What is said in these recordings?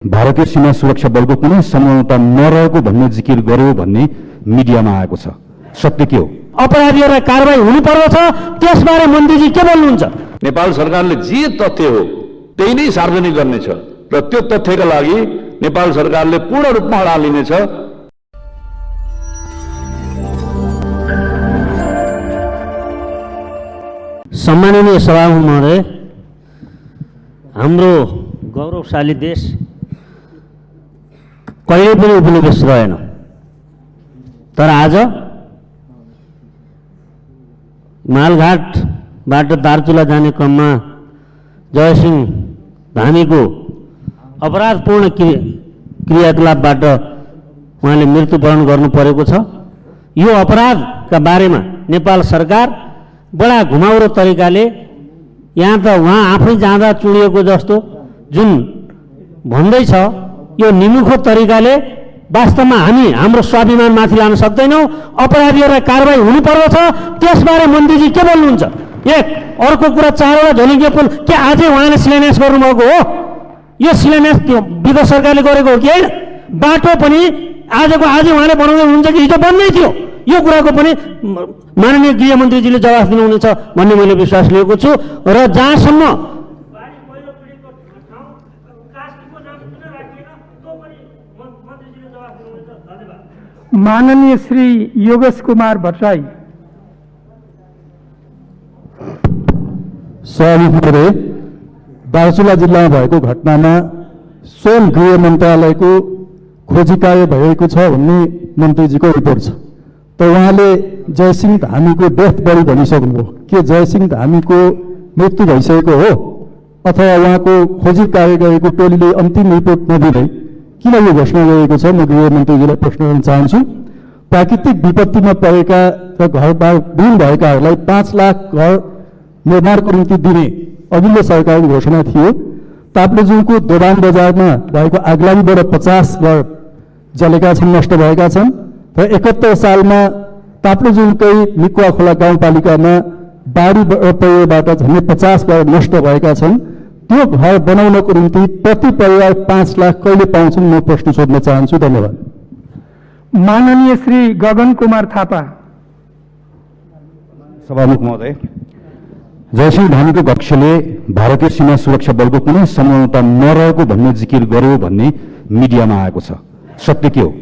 भारतीय सीमा सुरक्षा बलको कुनै संलग्नता नरहेको भन्ने जिकिर गर्यो भन्ने मिडियामा आएको छ। सत्य के हो? अपराधीहरूलाई कारबाही हुनुपर्दछ, त्यसबारे मन्त्रीजी के बोल्नुहुन्छ? नेपाल सरकारले जे तथ्य हो त्यही नै सार्वजनिक गर्नेछ र त्यो तथ्यका लागि नेपाल सरकारले पूर्ण रूपमा हडा लिनेछ। सम्माननीय सभामुख महोदय, हाम्रो गौरवशाली देश कहिले पनि उपनिवेश रहेन, तर आज मालघाटबाट दार्चुला जाने क्रममा जयसिंह धामीको अपराधपूर्ण क्रियाकलापबाट उहाँले मृत्युवरण गर्नु परेको छ। यो अपराधका बारेमा नेपाल सरकार बडा घुमाउरो तरिकाले, यहाँ त उहाँ आफै जाँदा चुडिएको जस्तो जुन भन्दैछ, यो निमुखो तरिकाले वास्तवमा हामी हाम्रो स्वाभिमान माथि लान सक्दैनौँ। अपराधीहरूलाई कारबाही हुनुपर्दछ, त्यसबारे मन्त्रीजी के बोल्नुहुन्छ? एक अर्को कुरा, चारवटा झोलिङ्गे पुल के आजै उहाँले शिलान्यास गर्नुभएको हो? यो शिलान्यास विगत सरकारले गरेको हो कि होइन? बाटो पनि आजै उहाँले बनाउँदै हुनुहुन्छ कि हिजो बन्दै थियो? यो कुराको पनि माननीय गृहमन्त्रीजीले जवाफ दिनुहुनेछ भन्ने मैले विश्वास लिएको छु। र जहाँसम्म माननीय श्री योगेश कुमार भट्टराई। सभामुखले दार्चुला जिल्लामा भएको घटनामा स्वयं गृह मन्त्रालयको खोजी कार्य भएको छ भन्ने मन्त्रीजीको रिपोर्ट छ। त उहाँले जयसिंह धामीको डेथ बडी भनिसक्नुभयो। के जयसिंह धामीको मृत्यु भइसकेको हो अथवा उहाँको खोजी कार्य गरेको टोलीले अन्तिम रिपोर्ट नदिँदै किन यो घोषणा गरेको छ? म गृहमन्त्रीजीलाई प्रश्न गर्न चाहन्छु। प्राकृतिक विपत्तिमा परेका र घरबार विहीन भएकाहरूलाई 5 लाख घर निर्माणको निम्ति दिने अघिल्लो सरकारको घोषणा थियो। ताप्लेजुङको दोबान बजारमा भएको आगलागीबाट 50 घर जलेका छन्, नष्ट भएका छन्। र 71 सालमा ताप्लेजुङकै निकुवा खोला गाउँपालिकामा बाढी पहिरोबाट झन्डै 50 घर नष्ट भएका छन्। त्यो घर बनाउनको निम्ति प्रति परिवार 5 लाख कहिले पाउँछन्? म प्रश्न सोध्न चाहन्छु। धन्यवाद। माननीय श्री गगन कुमार थापा। सभामुख महोदय, जयसिंह धामीको पक्षले भारतीय सीमा सुरक्षा बलको कुनै संलग्नता नरहेको भन्ने जिकिर गर्यो भन्ने मिडियामा आएको छ। सत्य के हो?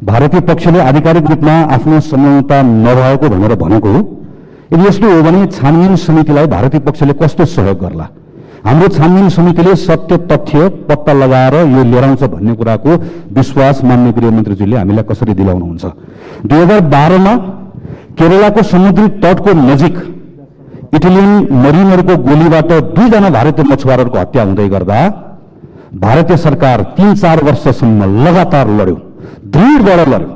भारतीय पक्षले आधिकारिक रूपमा आफ्नो संलग्नता नभएको भनेर भनेको हो। यदि यस्तो हो भने छानबिन समितिलाई भारतीय पक्षले कस्तो सहयोग गर्ला? हाम्रो छानबिन समितिले सत्य तथ्य पत्ता लगाएर यो लिएर आउँछ भन्ने कुराको विश्वास माननीय गृहमन्त्रीजीले हामीलाई कसरी दिलाउनुहुन्छ? 2012मा केरलाको समुद्री तटको नजिक इटालियन मरिनहरूको गोलीबाट 2 जना भारतीय मछुवारहरूको हत्या हुँदै गर्दा भारतीय सरकार 3-4 वर्षसम्म लगातार लड्यो, दृढबाट लड्यो।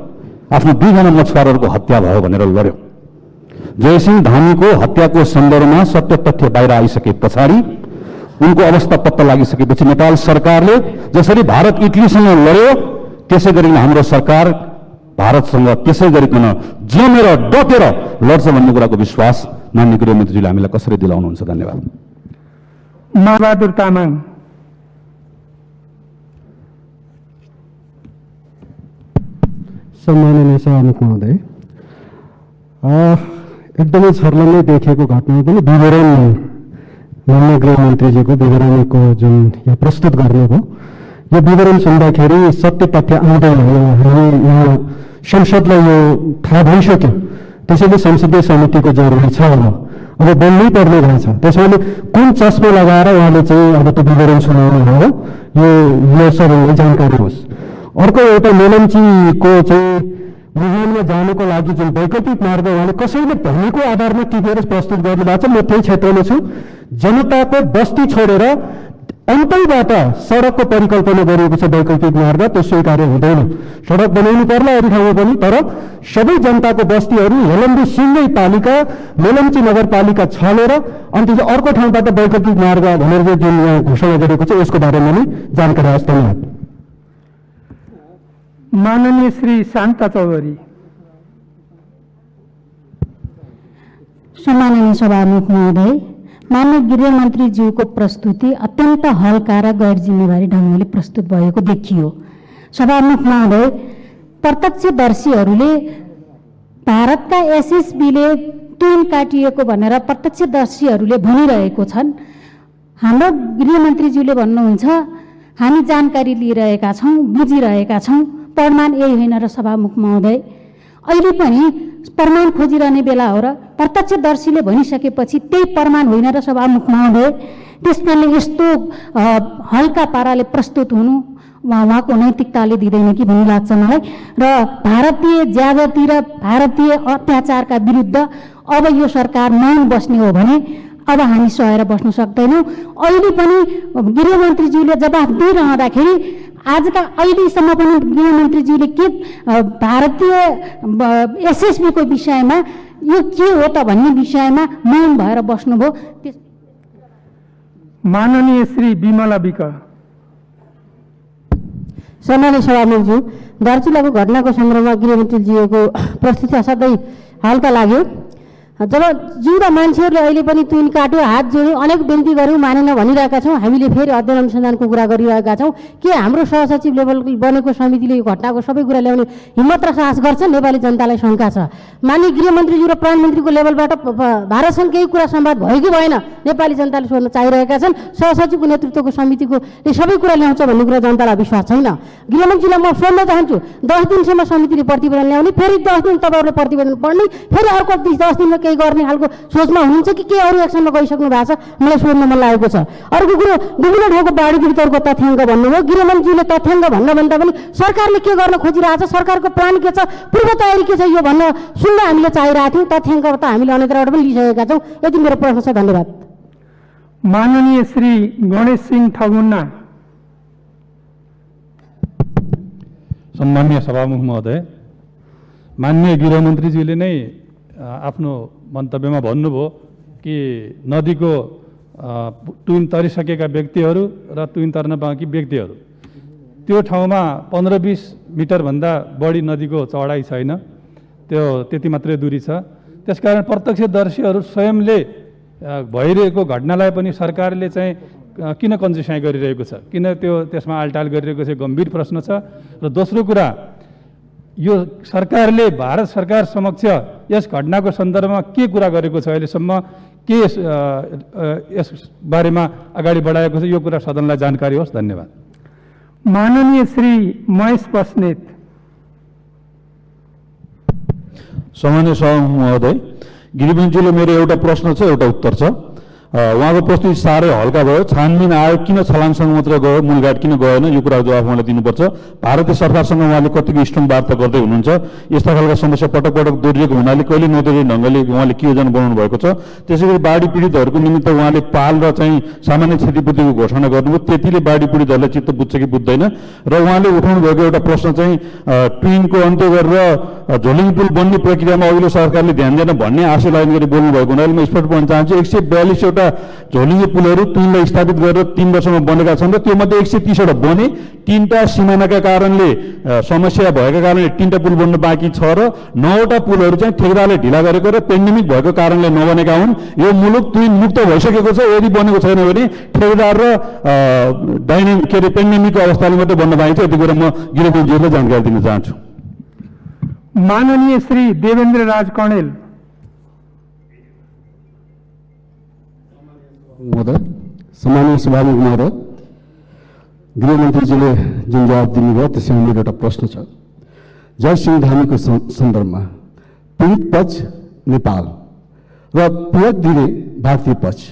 आफ्नो 2 जना मछुवारहरूको हत्या भयो भनेर लड्यो। जयसिंह धामीको हत्याको सन्दर्भमा सत्य तथ्य बाहिर आइसके पछाडि, उनको अवस्था पत्ता लागिसकेपछि नेपाल सरकारले जसरी भारत इटलीसँग लड्यो त्यसै गरी हाम्रो सरकार भारतसँग त्यसै गरिकन जमेर डटेर लड्छ भन्ने कुराको विश्वास माननीय गृहमन्त्रीजीले हामीलाई कसरी दिलाउनुहुन्छ? धन्यवाद। माबहादुर तामाङ। सम्माननीय सभामुख महोदय, एकदमै छर्लङ्गै देखेको घटना पनि विवरण माननीय गृहमन्त्रीजीको विवरणको जुन यहाँ प्रस्तुत गर्नुभयो, यो विवरण सुन्दाखेरि सत्य तथ्य आउँदैन। हामी यहाँ संसदलाई यो थाहा भइसक्यो, त्यसैले संसदीय समितिको जरुरी छ। अब बोल्नै पर्ने रहेछ। त्यसैले कुन चस्मा लगाएर उहाँले चाहिँ अब त्यो विवरण सुनाउनु भयो, यो सबैलाई जानकारी होस्। अर्को एउटा मेलम्चीको चाहिँ मुहानमा जानुको लागि जुन वैकल्पिक मार्ग उहाँले कसैले भनेको आधारमा टिपेर प्रस्तुत गर्नुभएको छ। म त्यही क्षेत्रमा छु। जनताको बस्ती छोडेर अन्तैबाट सडकको परिकल्पना गरिएको छ वैकल्पिक मार्ग, त्यो स्वीकार्य हुँदैन। सडक बनाउनु पर्ला अरू ठाउँमा पनि, तर सबै जनताको बस्तीहरू हेलम्बी सिङ्गै पालिका मेलम्ची नगरपालिका छलेर अनि त्यो अर्को ठाउँबाट वैकल्पिक मार्ग भनेर जुन यहाँ घोषणा गरेको छ यसको बारेमा नै जानकारी होस्। धन्यवाद। माननीय श्री शान्ता चौधरी। सम्माननीय सभामुख महोदय, माननीय गृहमन्त्रीज्यूको प्रस्तुति अत्यन्त हल्का र गैर जिम्मेवारी ढङ्गले प्रस्तुत भएको देखियो। सभामुख महोदय, प्रत्यक्षदर्शीहरूले भारतका एसएसबीले तुन काटिएको भनेर प्रत्यक्षदर्शीहरूले भनिरहेको छन्। हाम्रो गृहमन्त्रीज्यूले भन्नुहुन्छ हामी जानकारी लिइरहेका छौँ, बुझिरहेका छौँ, प्रमाण यही होइन र सभामुख महोदय अहिले पनि प्रमाण खोजिरहने बेला हो र प्रत्यक्षदर्शीले भनिसकेपछि त्यही प्रमाण होइन र सभामुख महोदय त्यसकारणले यस्तो हल्का पाराले प्रस्तुत हुनु उहाँको नैतिकताले दिँदैन कि भन्ने लाग्छ मलाई। र भारतीय ज्यादती र भारतीय अत्याचारका विरुद्ध अब यो सरकार मौन बस्ने हो भने अब हामी सहेर बस्न सक्दैनौँ। अहिले पनि गृहमन्त्रीज्यूले जवाफ दिइरहँदाखेरि आजका अहिलेसम्म पनि गृहमन्त्रीज्यूले के भारतीय एसएसबीको विषयमा यो के हो त भन्ने विषयमा मौन भएर बस्नुभयो। माननीय श्री विमला विक। सम्माननीय सभामुखज्यू, दार्चुलाको घटनाको सन्दर्भमा गृहमन्त्रीज्यूको प्रस्तुति असाध्यै हल्का लाग्यो। जब जिउँदा मान्छेहरूले अहिले पनि तुन काट्यो, हात जोड्यो, अनेक बिन्ती गऱ्यौँ, मानेन भनिरहेका छौँ। हामीले फेरि अध्ययन अनुसन्धानको कुरा गरिरहेका छौँ। के हाम्रो सहसचिव लेभल बनेको समितिले यो घटनाको सबै कुरा ल्याउने हिम्मत र साहस गर्छ? नेपाली जनतालाई शङ्का छ। माननीय गृहमन्त्रीज्यू र प्रधानमन्त्रीको लेभलबाट भारतसँग केही कुरा संवाद भयो कि भएन नेपाली जनताले सोध्न चाहिरहेका छन्। सहसचिवको नेतृत्वको समितिको सबै कुरा ल्याउँछ भन्ने कुरा जनतालाई विश्वास छैन। गृहमन्त्रीलाई म सोध्न चाहन्छु, 10 दिनसम्म समितिले प्रतिवेदन ल्याउने, फेरि 10 दिन तपाईँहरूले प्रतिवेदन पढ्ने, फेरि अर्को 10 दिनमा केही गर्ने खालको सोचमा हुनुहुन्छ कि के अरू एक्सनमा गइसक्नु भएको छ? मलाई सोध्न मन लागेको छ। अर्को कुरो, विभिन्न ठाउँको बाढी पीडितहरूको तथ्याङ्क भन्नुभयो। गृहमन्त्रीले तथ्याङ्क भन्दा पनि सरकारले के गर्न खोजिरहेको छ, सरकारको प्लान के छ, पूर्व तयारी के छ, यो भन्न सुन्न हामीले चाहिरहेको थियौँ। तथ्याङ्क त हामीले अन्यत्रबाट पनि लिइसकेका छौँ। यति मेरो प्रश्न छ। धन्यवाद। माननीय श्री गणेश सिंह ठगुन्ना। सम्माननीय सभामुख महोदय, माननीय गृहमन्त्रीज्यूले नै आफ्नो मन्तव्यमा भन्नुभयो कि नदीको तुन तरिसकेका व्यक्तिहरू र तुन तर्न बाँकी व्यक्तिहरू, त्यो ठाउँमा 15-20 मिटरभन्दा बढी नदीको चौडाइ छैन, त्यो त्यति मात्रै दूरी छ। त्यसकारण प्रत्यक्षदर्शीहरू स्वयंले भइरहेको घटनालाई पनि सरकारले चाहिँ किन कन्जुसाइ गरिरहेको छ, किन त्यसमा आलटाल गरिरहेको छ, गम्भीर प्रश्न छ। र दोस्रो कुरा, यो सरकारले भारत सरकार समक्ष यस घटनाको सन्दर्भमा के कुरा गरेको छ, अहिलेसम्म के यस बारेमा अगाडि बढाएको छ, यो कुरा सदनलाई जानकारी होस्। धन्यवाद। माननीय श्री महेश बस्नेत। सम्माननीय सभामुख महोदय, गृहमन्त्रीले मेरो एउटा प्रश्न छ, एउटा उत्तर छ। उहाँको प्रस्तुति साह्रै हल्का भयो। छानबिन आयोग किन छलाङसँग मात्र गयो, मूलघाट किन गएन, यो कुराको जवाफ उहाँलाई दिनुपर्छ। भारतीय सरकारसँग उहाँले कतिको स्ट्रङ वार्ता गर्दै हुनुहुन्छ? यस्ता खालका समस्या पटक पटक दोहोरिएको हुनाले कहिले नदोहोरिने ढङ्गले उहाँले के योजना बनाउनु भएको छ? त्यसैगरी बाढी पीडितहरूको निमित्त उहाँले पाल र चाहिँ सामान्य क्षतिपूर्तिको घोषणा गर्नुभयो, त्यतिले बाढी पीडितहरूलाई चित्त बुझ्छ कि बुझ्दैन? र उहाँले उठाउनु भएको एउटा प्रश्न चाहिँ ट्विनको अन्त्य गरेर झोलिङ पुल बन्ने प्रक्रियामा अघिल्लो सरकारले ध्यान दिएन भन्ने आशा लाइन गरी बोल्नु भएको हुनाले म स्पष्ट भन्न चाहन्छु, 142 वटा झोलिङे पुलहरू तुनलाई स्थापित गरेर 3 वर्षमा बनेका छन् र त्यो मध्ये 130 वटा बने। 3टा सिमानाका कारणले समस्या भएका कारणले 3टा पुल बन्न बाँकी छ र 9 वटा पुलहरू चाहिँ ठेकेदारले ढिला गरेको र पेन्डेमिक भएको कारणले नबनेका हुन्। यो मुलुक तुन मुक्त भइसकेको छ। यदि बनेको छैन भने ठेकेदार र पेन्डेमिकको अवस्थाले मात्रै बन्न बाँकी छ। यति कुरा म गृहमन्त्रीलाई जानकारी दिन चाहन्छु। माननीय श्री देवेन्द्र राज कणेल। महोदय, सम्माननीय सभामुख महोदय, गृहमन्त्रीजीले जुन जवाब दिनुभयो त्यसमा मेरो एउटा प्रश्न छ। जयसिंह धामीको सन्दर्भमा पीडित पक्ष नेपाल र पीडक दिने भारतीय पक्ष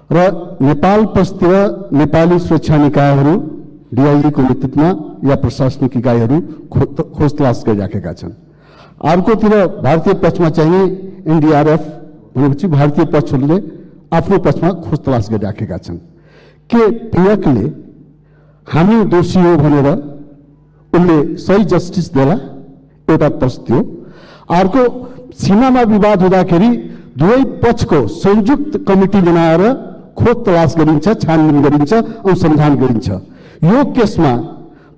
र नेपाल पक्षतिर नेपाली सुरक्षा निकायहरू डिआइजीको नेतृत्वमा या प्रशासनिक इकाइहरू खोज तलास गरिराखेका छन्। अर्कोतिर भारतीय पक्षमा चाहिँ एनडीआरएफ भनेपछि भारतीय पक्षहरूले आफ्नो पक्षमा खोज तलास गरिराखेका छन्। के पीडकले हामी दोषी हो भनेर उनले सही जस्टिस देला? एउटा प्रश्न थियो। अर्को, सीमामा विवाद हुँदाखेरि दुवै पक्षको संयुक्त कमिटी बनाएर खोज तलास गरिन्छ, छानबिन गरिन्छ, अनुसन्धान गरिन्छ। यो केसमा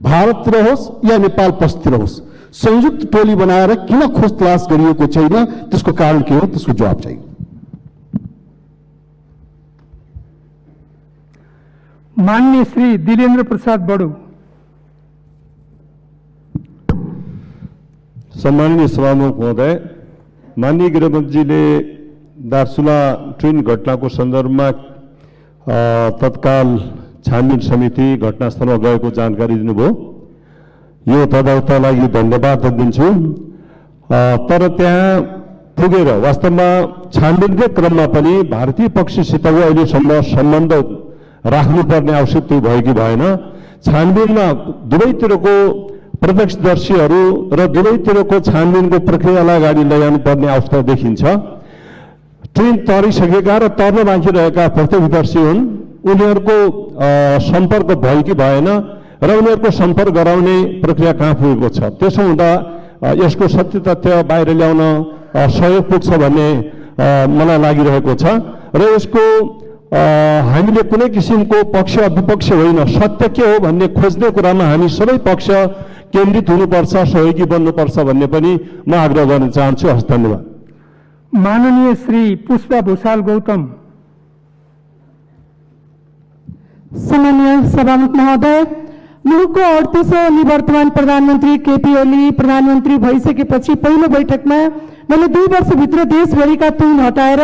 भारततिर होस् या नेपाल पक्षतिर होस्, संयुक्त टोली बनाएर किन खोज तलास गरिएको छैन? त्यसको कारण के हो? त्यसको जवाब चाहियो। माननीय श्री दिलेन्द्र प्रसाद बडु। सम्माननीय सभामुख महोदय, माननीय गृहमन्त्रीले दार्चुला ट्रेन घटनाको सन्दर्भमा तत्काल छानबिन समिति घटनास्थलमा गएको जानकारी दिनुभयो। यो तदर्थका लागि धन्यवाद दिन्छु। तर त्यहाँ पुगेर वास्तवमा छानबिनकै क्रममा पनि भारतीय पक्षसितको अहिलेसम्म सम्बन्ध राख्नुपर्ने आवश्यकता भयो कि भएन। छानबिनमा दुवैतिरको प्रत्यक्षदर्शीहरू र दुवैतिरको छानबिनको प्रक्रियालाई अगाडि लैजानुपर्ने अवस्था देखिन्छ। ट्रेन तरिसकेका र तर्न बाँकी रहेका प्रत्यक्षदर्शी हुन्। उनीहरूको सम्पर्क भयो कि भएन र उनीहरूको सम्पर्क गराउने प्रक्रिया कहाँ पुगेको छ। त्यसो हुँदा यसको सत्य तथ्य बाहिर ल्याउन सहयोग पुग्छ भन्ने मलाई लागिरहेको छ र यसको हामीले कुनै किसिमको पक्ष विपक्ष होइन, सत्य के हो भन्ने खोज्ने कुरामा हामी सबै पक्ष केन्द्रित हुनुपर्छ, सहयोगी बन्नुपर्छ भन्ने पनि म आग्रह गर्न चाहन्छु। हस्, धन्यवाद। माननीय श्री पुष्पा भूषाल गौतम। सम्मानीय सभामुख महोदय, मुलुकको 38औं निवर्तमान प्रधानमन्त्री केपी ओली प्रधानमन्त्री भइसकेपछि पहिलो बैठकमा मैले 2 वर्षभित्र देशभरिका तुन हटाएर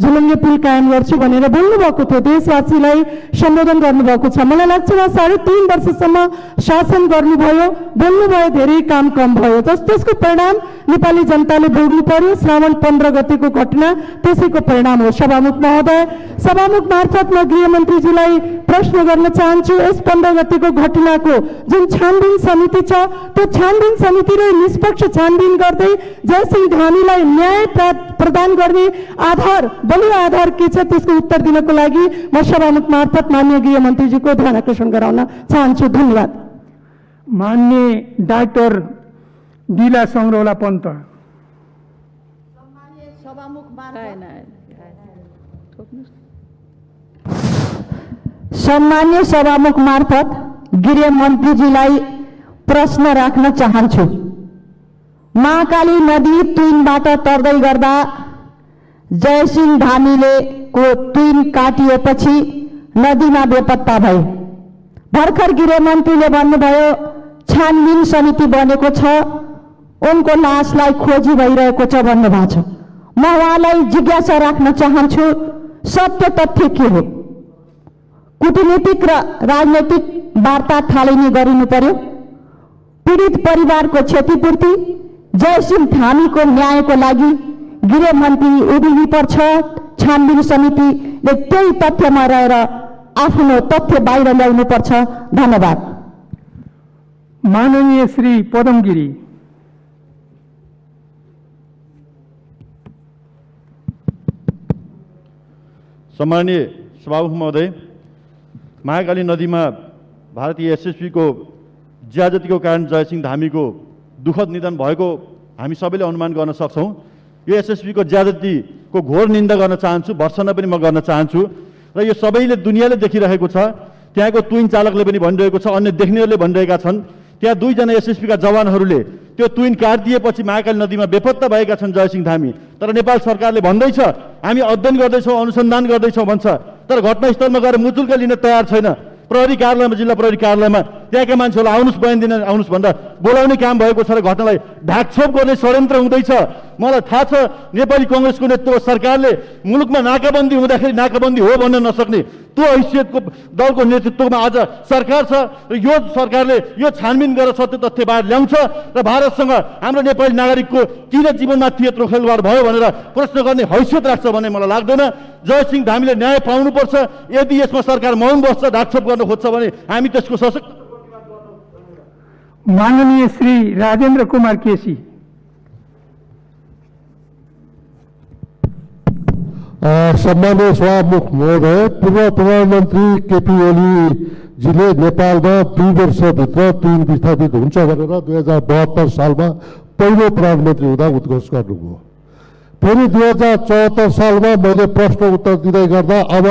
झुलुङ्गे पुल कायम गर्छु भनेर बोल्नुभएको थियो, देशवासीलाई सम्बोधन गर्नुभएको छ। मलाई लाग्छ 3.5 वर्षसम्म शासन गर्नुभयो, बोल्नुभयो, धेरै काम कम भयो। त्यसको परिणाम नेपाली जनताले भोग्नु पर्यो। श्रावण 15 गतेको घटना त्यसैको परिणाम हो। सभामुख महोदय, सभामुख मार्फत म गृहमन्त्रीजीलाई प्रश्न गर्न चाहन्छु। यस 15 गतेको घटनाको जुन छानबिन समिति छ, त्यो छानबिन समितिले निष्पक्ष छानबिन गर्दै जयसिंह धामीलाई न्याय प्रदान गर्ने आधार, बलियो आधार के छ, त्यसको उत्तर दिनको लागि म सभामुख मार्फत माननीय गृहमन्त्रीजीको ध्यान आकर्षण गराउन चाहन्छु। धन्यवाद। माननीय डाक्टर दिला सङ्ग्रौला पन्त। सम्मान्य सभामुख मार्फत गृहमन्त्रीजीलाई प्रश्न राख्न चाहन्छु। महाकाली नदी तुइनबाट तर्दै गर्दा जयसिंह धामीले को तुइन काटिएपछि नदीमा बेपत्ता भए। भर्खर गृहमन्त्रीले भन्नुभयो छानबिन समिति बनेको छ, उनको लासलाई खोजी भइरहेको छ भन्नुभएको छ। म उहाँलाई जिज्ञासा राख्न चाहन्छु, सत्य तथ्य के हो? कूटनीतिक र राजनैतिक वार्ता थालनी गरिनु पर्यो। पीडित परिवारको क्षतिपूर्ति, जयसिंह धामीको न्यायको लागि गृहमन्त्री उभिनु पर्छ। छानबिन समितिले त्यही तथ्यमा रहेर आफ्नो तथ्य बाहिर ल्याउनु पर्छ। धन्यवाद। माननीय श्री पदम गिरी। सम्माननीय सभामुख महोदय, महाकाली नदीमा भारतीय एसएसबीको ज्यादतीको कारण जयसिंह धामीको दुःखद निधन भएको हामी सबैले अनुमान गर्न सक्छौँ। यो एसएसबीको ज्यादतीको घोर निन्दा गर्न चाहन्छु, भर्त्सना पनि म गर्न चाहन्छु। र यो सबैले दुनियाँले देखिरहेको छ, त्यहाँको तुइन चालकले पनि भनिरहेको छ, अन्य देख्नेहरूले भनिरहेका छन्। त्यहाँ 2 जना एसएसबीका जवानहरूले त्यो तुइन काटिदिएपछि महाकाली नदीमा बेपत्ता भएका छन् जयसिंह धामी। तर नेपाल सरकारले भन्दैछ हामी अध्ययन गर्दैछौँ, अनुसन्धान गर्दैछौँ भन्छ, तर घटनास्थलमा गएर मुचुल्का लिन तयार छैन। प्रहरी कार्यालयमा, जिल्ला प्रहरी कार्यालयमा त्यहाँका मान्छेहरूलाई आउनुहोस्, बयान दिन आउनुहोस् भन्दा बोलाउने काम भएको छ र घटनालाई ढाकछोप गर्ने षड्यन्त्र हुँदैछ। मलाई थाहा छ नेपाली कङ्ग्रेसको नेतृत्व सरकारले मुलुकमा नाकाबन्दी हुँदाखेरि नाकाबन्दी हो भन्न नसक्ने त्यो हैसियतको दलको नेतृत्वमा आज सरकार छ र यो सरकारले यो छानबिन गरेर सत्य तथ्य बाहिर ल्याउँछ र भारतसँग हाम्रो नेपाली नागरिकको किन जीवनमाथि यत्रो खेलवाड भयो भनेर प्रश्न गर्ने हैसियत राख्छ भन्ने मलाई लाग्दैन। जयसिंह धामीले न्याय पाउनुपर्छ। यदि यसमा सरकार मौन बस्छ, ढाकछोप गर्न खोज्छ भने हामी त्यसको सशक्त। माननीय श्री राजेन्द्र कुमार केसी। सम्मानीय सभामुख महोदय, पूर्व प्रधानमन्त्री केपी ओलीजीले नेपालमा 2 वर्षभित्र तुइन विस्थापित हुन्छ भनेर 2072 सालमा पहिलो प्रधानमन्त्री हुँदा उद्घोष गर्नुभयो। फेरि 2074 सालमा मैले प्रश्न उत्तर दिँदै गर्दा अब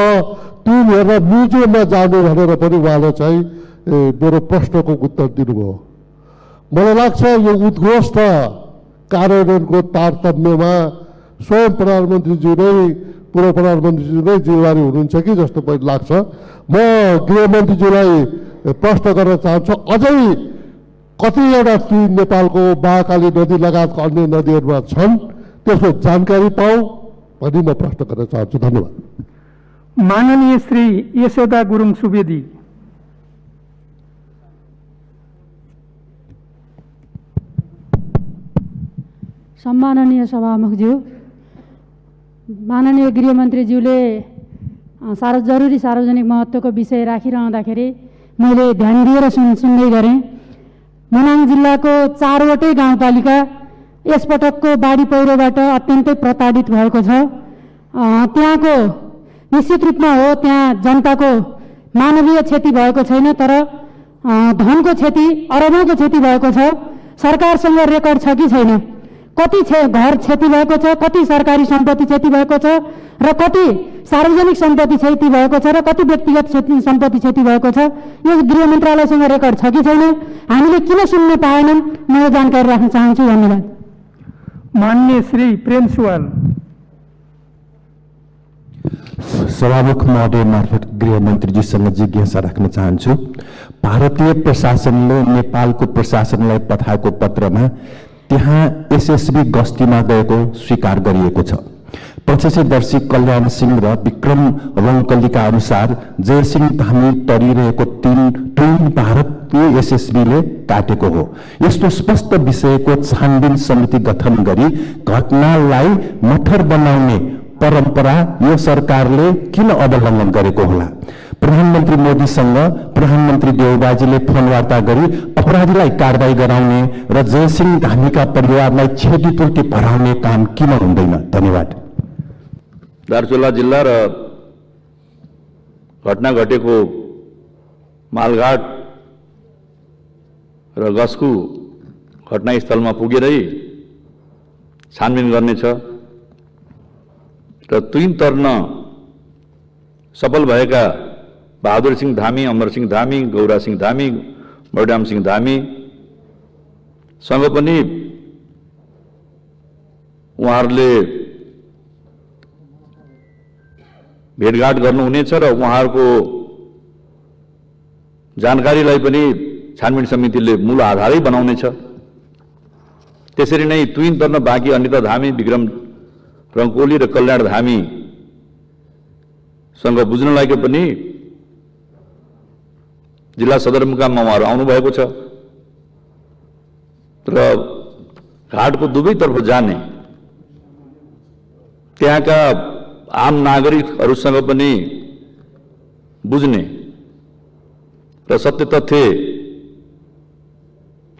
तुइन हेरेर म्युजियममा जानु भनेर पनि उहाँले चाहिँ मेरो प्रश्नको उत्तर दिनुभयो। मलाई लाग्छ यो उद्घोष र कार्यान्वयनको तारतम्यमा स्वयं प्रधानमन्त्रीज्यू नै पूर्व प्रधानमन्त्रीज्यू नै जिम्मेवारी हुनुहुन्छ कि जस्तो पनि लाग्छ। म गृहमन्त्रीज्यूलाई प्रश्न गर्न चाहन्छु, अझै कतिवटा तुइन नेपालको महाकाली नदी लगायतका अन्य नदीहरूमा छन्, त्यसको जानकारी पाऊ भनी म प्रश्न गर्न चाहन्छु। धन्यवाद। माननीय श्री यशोदा गुरुङ सुवेदी। सम्माननीय सभामुखज्यू, माननीय गृहमन्त्रीज्यूले जरुरी सार्वजनिक महत्त्वको विषय राखिरहँदाखेरि मैले ध्यान दिएर सुन्दै गरेँ। मनाङ जिल्लाको 4वटै गाउँपालिका यसपटकको बाढी पहिरोबाट अत्यन्तै प्रताडित भएको छ। त्यहाँको निश्चित रूपमा हो, त्यहाँ जनताको मानवीय क्षति भएको छैन, तर धनको क्षति, अरबौँको क्षति भएको छ। सरकारसँग रेकर्ड छ कि छैन, कति घर क्षति भएको छ, कति सरकारी सम्पत्ति क्षति भएको छ र कति सार्वजनिक सम्पत्ति क्षति भएको छ र कति व्यक्तिगत सम्पत्ति क्षति भएको छ, यो गृह मन्त्रालयसँग रेकर्ड छ कि छैन, हामीले किन सुन्न पाएनन्, म यो जानकारी राख्न चाहन्छु। धन्यवाद। माननीय श्री प्रेम सुवाल। सभामुख महोदय मार्फत गृहमन्त्रीजीसँग जिज्ञासा राख्न चाहन्छु। भारतीय प्रशासनले नेपालको प्रशासनलाई पठाएको पत्रमा त्यहाँ एसएसबी गस्तीमा गएको स्वीकार गरिएको छ। प्रत्यक्षदर्शी कल्याण सिंह र विक्रम रङ्कलीका अनुसार जयसिंह धामी तरिरहेको ट्रेन भारतीय एसएसबीले काटेको हो। यस्तो स्पष्ट विषयको छानबिन समिति गठन गरी घटनालाई मठर बनाउने परम्परा यो सरकारले किन अवलम्बन गरेको होला? प्रधानमन्त्री मोदीसँग प्रधानमन्त्री देउबाजीले फोन वार्ता गरी अपराधीलाई कारबाही गराउने र जयसिंह धामीका परिवारलाई क्षतिपूर्ति भराउने काम किन हुँदैन? धन्यवाद। दार्चुला जिल्ला र घटना घटेको मालघाट र गस्कु घटनास्थलमा पुगेरै छानबिन गर्नेछ र तुइन तर्न सफल भएका बहादुर सिंह धामी, अमर सिंह धामी, गौरा सिंह धामी, बडराम सिंह धामी सँग पनि उहाँहरूले भेटघाट गर्नुहुनेछ र उहाँहरूको जानकारीलाई पनि छानबिन समितिले मूल आधारै बनाउनेछ। त्यसरी नै तुइन तर्न बाँकी अनिता धामी, विक्रम रङ्कोली र कल्याण धामी सँग बुझ्न लागि पनि जिल्ला सदरमुकाममा उहाँहरू आउनुभएको छ र घाटको दुवैतर्फ जाने त्यहाँका आम नागरिकहरूसँग पनि बुझ्ने र सत्य तथ्य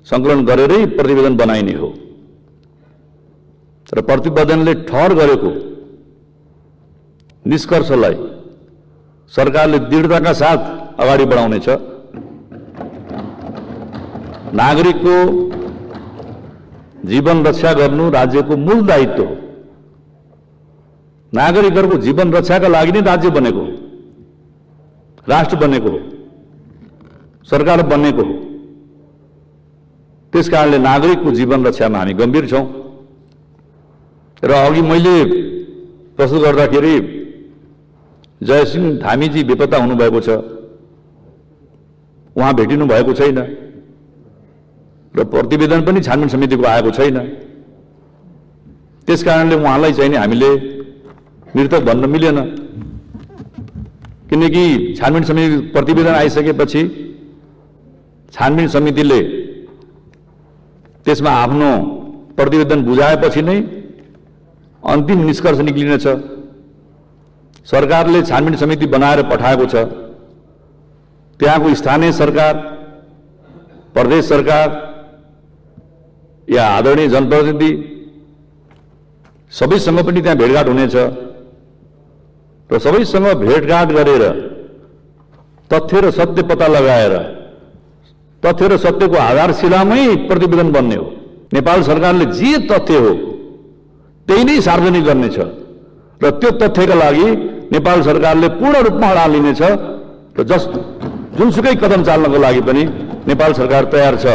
सङ्कलन गरेरै प्रतिवेदन बनाइने हो र प्रतिवेदनले ठहर गरेको निष्कर्षलाई सरकारले दृढताका साथ अगाडि बढाउनेछ। नागरिकको जीवन रक्षा गर्नु राज्यको मूल दायित्व हो। नागरिकहरूको जीवन रक्षाका लागि नै राज्य बनेको हो, राष्ट्र बनेको हो, सरकार बनेको हो। त्यसकारणले नागरिकको जीवन रक्षामा हामी गम्भीर छौं र अघि मैले प्रस्तुत गर्दाखेरि जयसिंह धामीजी बेपत्ता हुनुभएको छ, उहाँ भेटिनु भएको छैन र प्रतिवेदन पनि छानबिन समितिको आएको छैन। त्यसकारणले उहाँलाई चाहिँ हामीले मृतक भन्न मिलेन, किनकि छानबिन समिति प्रतिवेदन आइसकेपछि छानबिन समितिले त्यसमा आफ्नो प्रतिवेदन बुझाएपछि नै अन्तिम निष्कर्ष निक्लिनेछ। सरकारले छानबिन समिति बनाएर पठाएको छ, त्यहाँको स्थानीय सरकार, प्रदेश सरकार या आदरणीय जनप्रतिनिधि सबैसँग पनि त्यहाँ भेटघाट हुनेछ र सबैसँग भेटघाट गरेर तथ्य र सत्य पत्ता लगाएर तथ्य र सत्यको आधारशिलामै प्रतिवेदन बन्ने हो। नेपाल सरकारले जे तथ्य हो त्यही नै सार्वजनिक गर्नेछ र त्यो तथ्यका लागि नेपाल सरकारले पूर्ण रूपमा हडाल लिनेछ र जुनसुकै कदम चाल्नको लागि पनि नेपाल सरकार तयार छ।